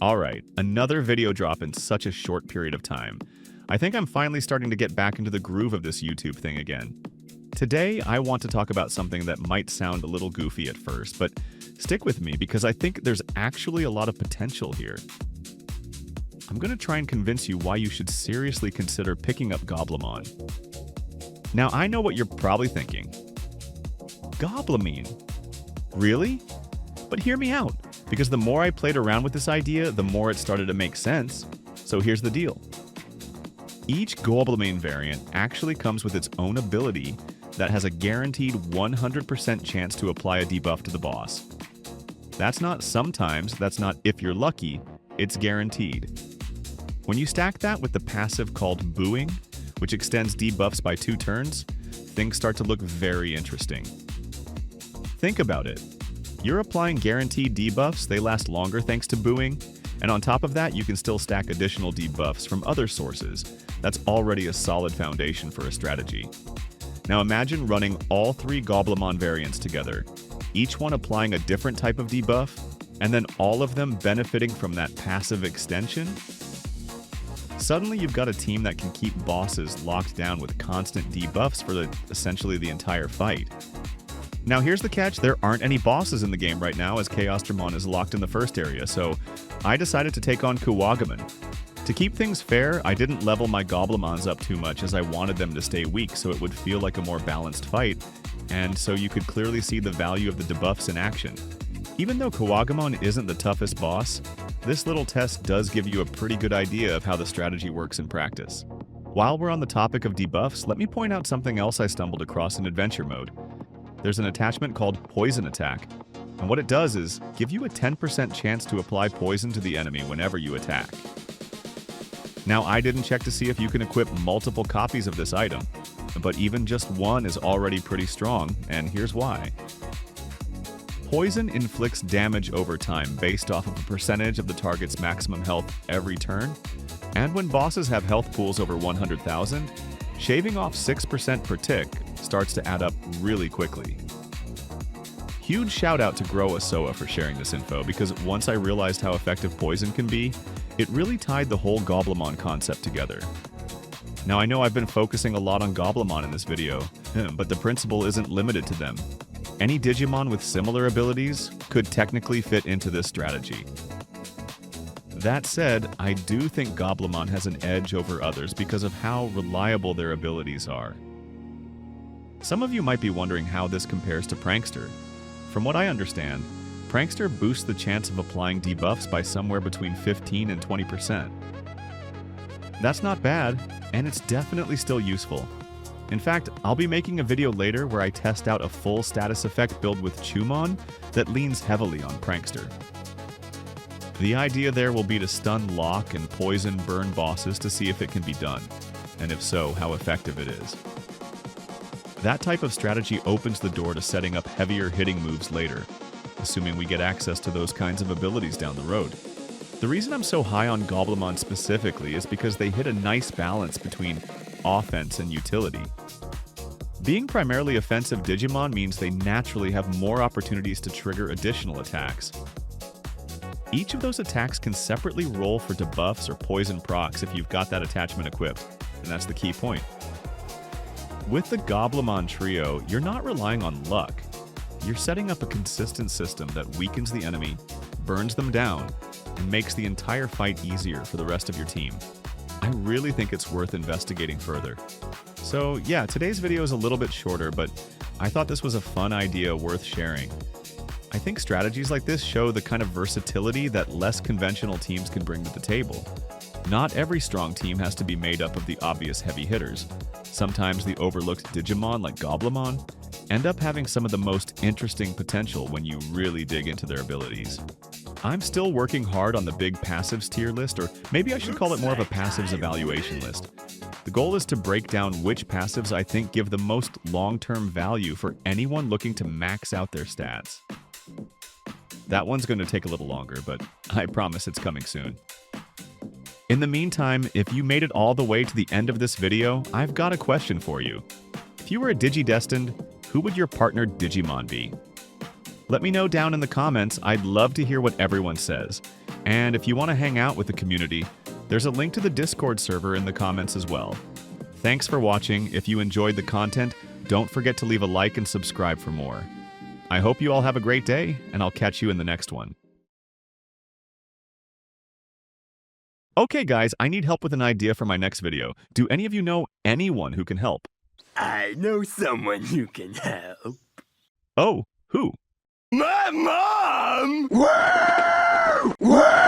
Alright, another video drop in such a short period of time. I think I'm finally starting to get back into the groove of this YouTube thing again. Today, I want to talk about something that might sound a little goofy at first, but stick with me because I think there's actually a lot of potential here. I'm going to try and convince you why you should seriously consider picking up Goblimon. Now, I know what you're probably thinking. Goblimon? Really? But hear me out, because the more I played around with this idea, the more it started to make sense. So here's the deal. Each Goblimon variant actually comes with its own ability that has a guaranteed 100% chance to apply a debuff to the boss. That's not sometimes, that's not if you're lucky, it's guaranteed. When you stack that with the passive called Booing, which extends debuffs by 2 turns, things start to look very interesting. Think about it. You're applying guaranteed debuffs, they last longer thanks to Booing, and on top of that, you can still stack additional debuffs from other sources. That's already a solid foundation for a strategy. Now imagine running all 3 Goblimon variants together, each one applying a different type of debuff, and then all of them benefiting from that passive extension. Suddenly you've got a team that can keep bosses locked down with constant debuffs for essentially the entire fight. Now here's the catch, there aren't any bosses in the game right now as Chaosdramon is locked in the first area, so I decided to take on Goblimon. To keep things fair, I didn't level my Goblimons up too much as I wanted them to stay weak so it would feel like a more balanced fight, and so you could clearly see the value of the debuffs in action. Even though Goblimon isn't the toughest boss, this little test does give you a pretty good idea of how the strategy works in practice. While we're on the topic of debuffs, let me point out something else I stumbled across in Adventure Mode. There's an attachment called Poison Attack, and what it does is give you a 10% chance to apply poison to the enemy whenever you attack. Now, I didn't check to see if you can equip multiple copies of this item, but even just one is already pretty strong, and here's why. Poison inflicts damage over time based off of a percentage of the target's maximum health every turn, and when bosses have health pools over 100,000, shaving off 6% per tick starts to add up really quickly. Huge shout out to Grow Asoa for sharing this info, because once I realized how effective poison can be, it really tied the whole Goblimon concept together. Now I know I've been focusing a lot on Goblimon in this video, but the principle isn't limited to them. Any Digimon with similar abilities could technically fit into this strategy. That said, I do think Goblimon has an edge over others because of how reliable their abilities are. Some of you might be wondering how this compares to Prankster. From what I understand, Prankster boosts the chance of applying debuffs by somewhere between 15 and 20%. That's not bad, and it's definitely still useful. In fact, I'll be making a video later where I test out a full status effect build with Chumon that leans heavily on Prankster. The idea there will be to stun, lock, and poison burn bosses to see if it can be done, and if so, how effective it is. That type of strategy opens the door to setting up heavier hitting moves later, assuming we get access to those kinds of abilities down the road. The reason I'm so high on Goblimon specifically is because they hit a nice balance between offense and utility. Being primarily offensive Digimon means they naturally have more opportunities to trigger additional attacks. Each of those attacks can separately roll for debuffs or poison procs if you've got that attachment equipped, and that's the key point. With the Goblimon trio, you're not relying on luck. You're setting up a consistent system that weakens the enemy, burns them down, and makes the entire fight easier for the rest of your team. I really think it's worth investigating further. So yeah, today's video is a little bit shorter, but I thought this was a fun idea worth sharing. I think strategies like this show the kind of versatility that less conventional teams can bring to the table. Not every strong team has to be made up of the obvious heavy hitters. Sometimes the overlooked Digimon like Goblimon end up having some of the most interesting potential when you really dig into their abilities. I'm still working hard on the big passives tier list, or maybe I should call it more of a passives evaluation list. The goal is to break down which passives I think give the most long-term value for anyone looking to max out their stats. That one's going to take a little longer, but I promise it's coming soon. In the meantime, if you made it all the way to the end of this video, I've got a question for you. If you were a Digidestined, who would your partner Digimon be? Let me know down in the comments. I'd love to hear what everyone says. And if you want to hang out with the community, there's a link to the Discord server in the comments as well. Thanks for watching. If you enjoyed the content, don't forget to leave a like and subscribe for more. I hope you all have a great day, and I'll catch you in the next one. Okay guys, I need help with an idea for my next video. Do any of you know anyone who can help? I know someone who can help. Oh, who? My mom! Whoa! Whoa!